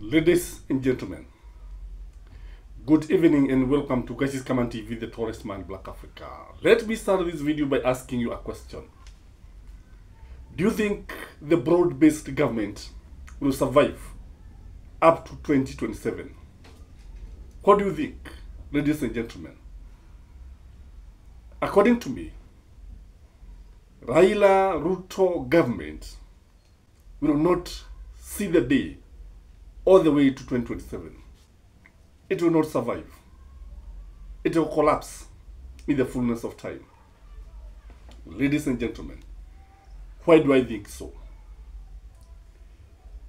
Ladies and gentlemen, good evening and welcome to Gachie Skyman TV, the tallest man in Black Africa. Let me start this video by asking you a question. Do you think the broad-based government will survive up to 2027? What do you think, ladies and gentlemen? According to me, Raila Ruto government will not see the day all the way to 2027. It will not survive. It will collapse in the fullness of time. Ladies and gentlemen, why do I think so?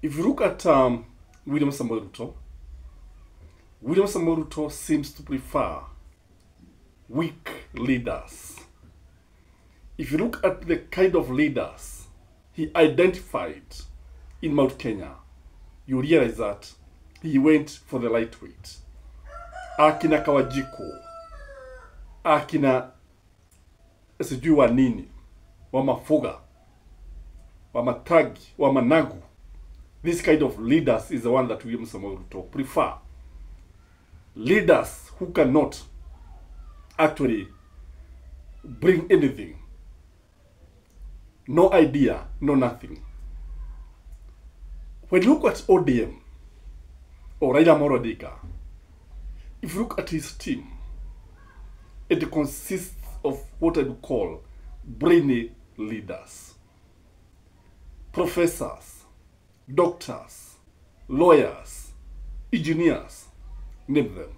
If you look at William Ruto seems to prefer weak leaders. If you look at the kind of leaders he identified in Mount Kenya, you realize that he went for the lightweight. Akina Kawajiko, akina sijui wa nini, wa Mafuga, wa Matagi, wa Managu. This kind of leaders is the one that William Ruto prefer. Leaders who cannot actually bring anything. No idea, no nothing. When you look at ODM, or Raila Odinga, if you look at his team, it consists of what I would call brainy leaders. Professors, doctors, lawyers, engineers, name them.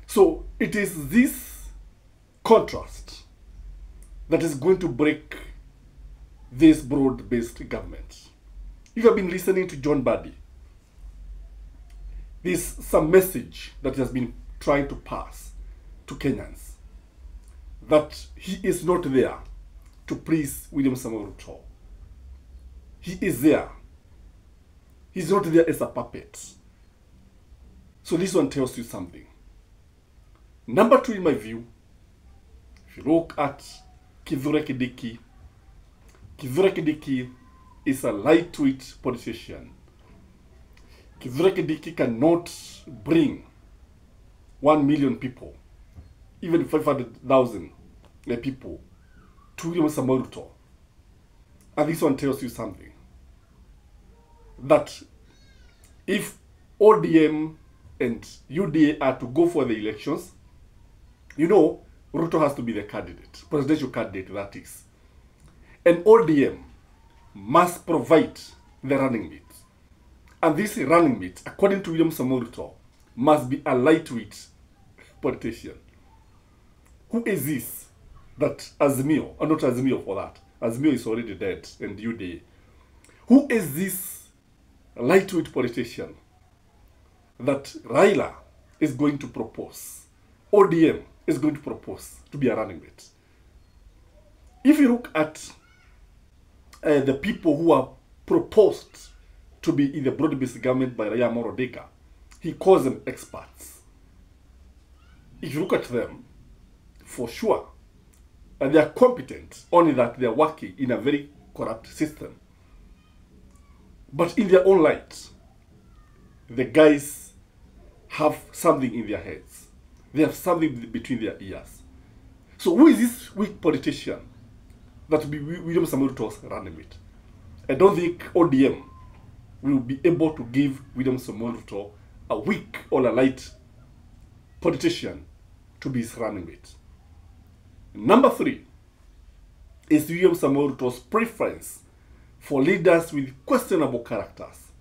So it is this contrast that is going to break this broad-based government. If you have been listening to John Badi, there's some message that he has been trying to pass to Kenyans, that he is not there to please William Ruto. He is there. He's not there as a puppet. So this one tells you something. Number two, in my view, if you look at Kithure Kindiki is a lightweight politician. Kithure Kindiki cannot bring 1 million people, even 500,000 people, to William Ruto. And this one tells you something. That if ODM and UDA are to go for the elections, you know, Ruto has to be the candidate, presidential candidate that is. And ODM must provide the running mate. And this running mate, according to William Ruto, must be a lightweight politician. Who is this? That Azimio, or not Azimio for that. Azimio is already dead, and UDA. Who is this lightweight politician that Raila is going to propose? ODM is going to propose to be a running mate. If you look at the people who are proposed to be in the broad-based government by Raila Odinga, he calls them experts. If you look at them, for sure, they are competent, only that they are working in a very corrupt system. But in their own light, the guys have something in their heads. They have something between their ears. So who is this weak politician that will be William Ruto's running mate? I don't think ODM will be able to give William Ruto a weak or a light politician to be his running mate. Number three is William Ruto's preference for leaders with questionable characters.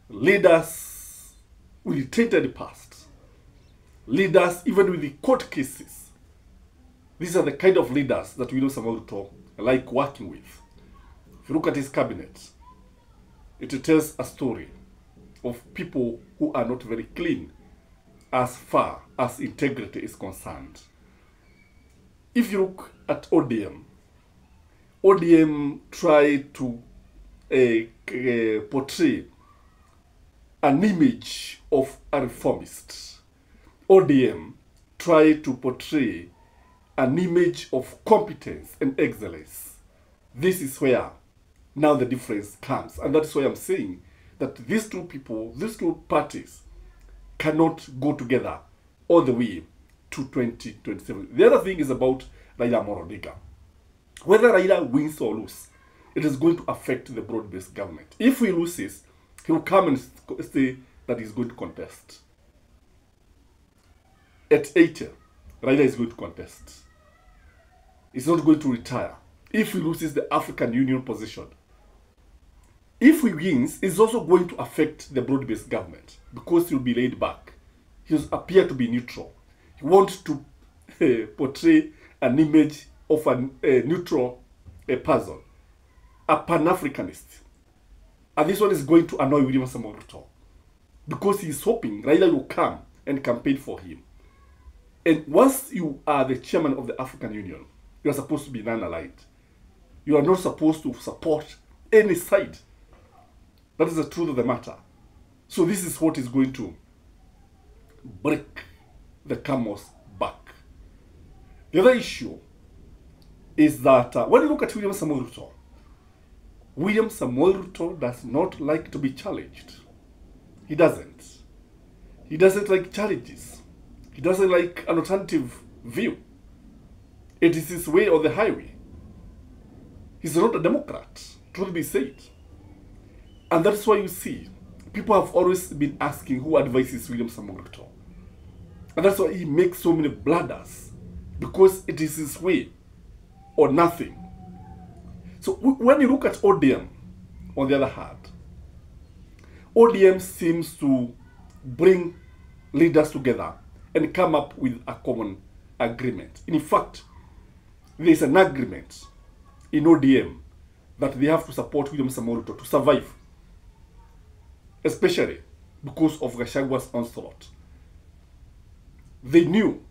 Leaders with tainted past. Leaders even with the court cases. These are the kind of leaders that William Ruto like working with. If you look at his cabinet, it tells a story of people who are not very clean as far as integrity is concerned. If you look at ODM tried to portray an image of a reformist. ODM tried to portray an image of competence and excellence. This is where now the difference comes. And that's why I'm saying that these two people, these two parties, cannot go together all the way to 2027. The other thing is about Raila Odinga. Whether Raila wins or loses, it is going to affect the broad-based government. If he loses, he will come and say that he's going to contest. At 80, Raila is going to contest. He's not going to retire. If he loses the African Union position, if he wins, it's also going to affect the broad-based government because he'll be laid back. He'll appear to be neutral. He wants to portray an image of a neutral person, a Pan-Africanist. And this one is going to annoy William Ruto because he's hoping Raila will come and campaign for him. And once you are the chairman of the African Union, you are supposed to be non-aligned. You are not supposed to support any side. That is the truth of the matter. So this is what is going to break the camel's back. The other issue is that when you look at William Ruto does not like to be challenged. He doesn't. He doesn't like challenges. He doesn't like an alternative view. It is his way or the highway. He's not a Democrat, truth be said. And that's why you see, people have always been asking who advises William Ruto. And that's why he makes so many blunders, because it is his way or nothing. So when you look at ODM, on the other hand, ODM seems to bring leaders together and come up with a common agreement. In fact, there is an agreement in ODM that they have to support William Ruto to survive, especially because of Gachagwa's onslaught. They knew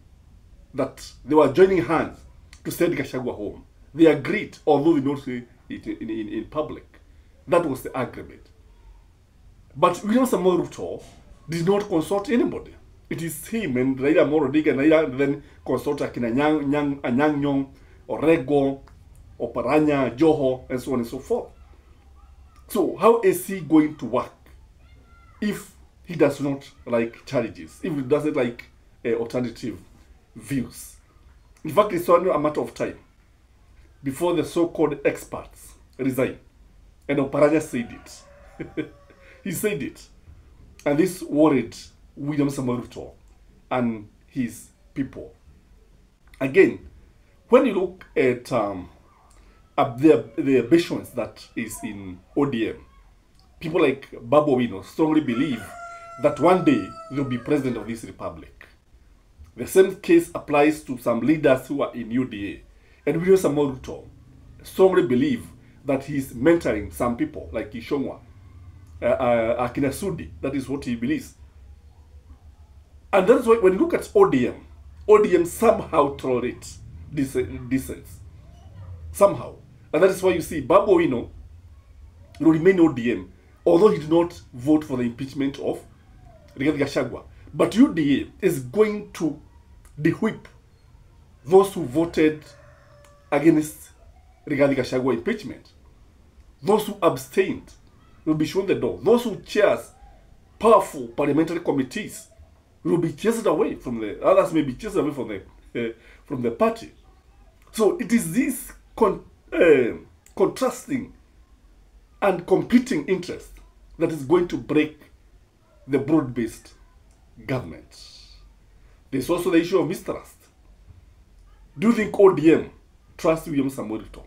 that they were joining hands to send Gachagua home. They agreed, although they don't say it in public. That was the agreement. But William Ruto did not consult anybody. It is him and Raila Odinga, and Raila then consult Anyang Nyong, Orego, Oparanya, Joho, and so on and so forth. So how is he going to work if he does not like challenges, if he doesn't like alternative views? In fact, it's only a matter of time before the so-called experts resign. And Oparanya said it. He said it. And this worried William Ruto and his people. Again, when you look at the ambitions that is in ODM, people like Babu Owino strongly believe that one day they'll be president of this republic. The same case applies to some leaders who are in UDA. And William Ruto strongly believe that he's mentoring some people like Ishongwa, Akina Sudi. That is what he believes. And that's why when you look at ODM somehow tolerates dissent. Somehow. And that is why you see Babu Owino will remain ODM, although he did not vote for the impeachment of Rigathi Gachagua. But UDA is going to de-whip those who voted against Rigathi Gachagua impeachment. Those who abstained will be shown the door. Those who chairs powerful parliamentary committees will be chased away from the others, may be chased away from the party. So it is this contrasting and competing interest that is going to break the broad-based government. There's also the issue of mistrust. Do you think ODM trusts William Ruto?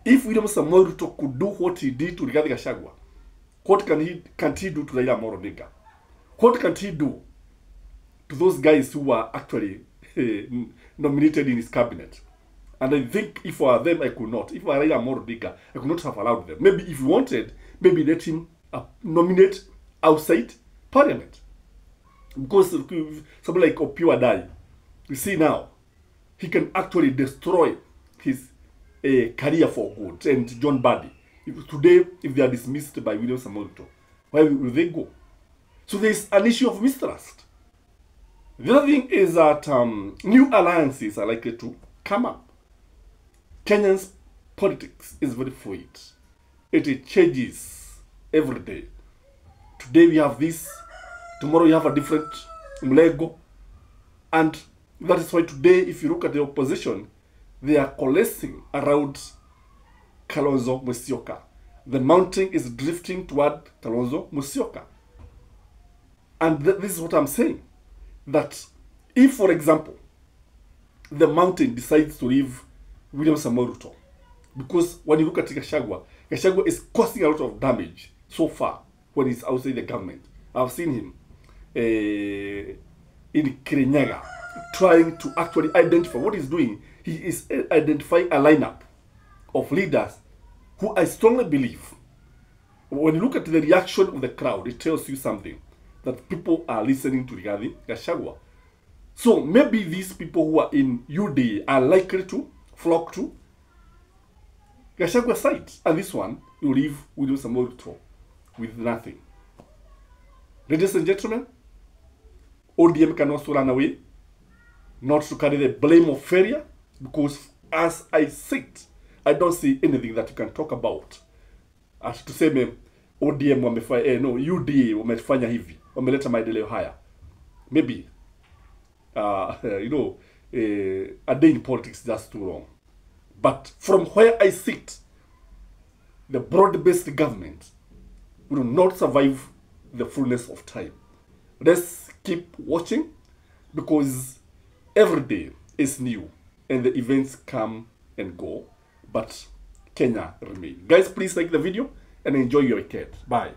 If William Ruto could do what he did to Rigathi Gachagua, what can't he do to Raila Odinga? What can he do to those guys who were actually nominated in his cabinet? And I think if I were them, I could not. If I were Raila Odinga, I could not have allowed them. Maybe if you wanted, maybe let him nominate outside parliament. Because somebody like Opiwa died. You see now, he can actually destroy his career for good. And John Badi, today, if they are dismissed by William Ruto, where will they go? So there is an issue of mistrust. The other thing is that new alliances are likely to come up. Kenyan's politics is very fluid. It changes every day. Today we have this, tomorrow you have a different mlego. And that is why today, if you look at the opposition, they are coalescing around Kalonzo Musyoka. The mountain is drifting toward Kalonzo Musyoka. And this is what I'm saying. That if, for example, the mountain decides to leave William Ruto, because when you look at Gachagua is causing a lot of damage so far when he's outside the government. I've seen him in Kirinyaga trying to actually identify what he's doing. He is identifying a lineup of leaders who I strongly believe, when you look at the reaction of the crowd, it tells you something, that people are listening to Rigathi Gachagua. So maybe these people who are in UDA are likely to flock to Gachagua's side. And this one, you leave William Ruto with nothing. Ladies and gentlemen, ODM can also run away, not to carry the blame of failure, because as I sit, I don't see anything that you can talk about. As to say, ODM wamefanya, no, UDA wamefanya hivi, wameleta maendeleo haya. Maybe, you know, a day in politics is just too long. But from where I sit, the broad-based government will not survive the fullness of time. Let's keep watching, because every day is new and the events come and go, but Kenya remain. Guys, please like the video and enjoy your weekend. Bye.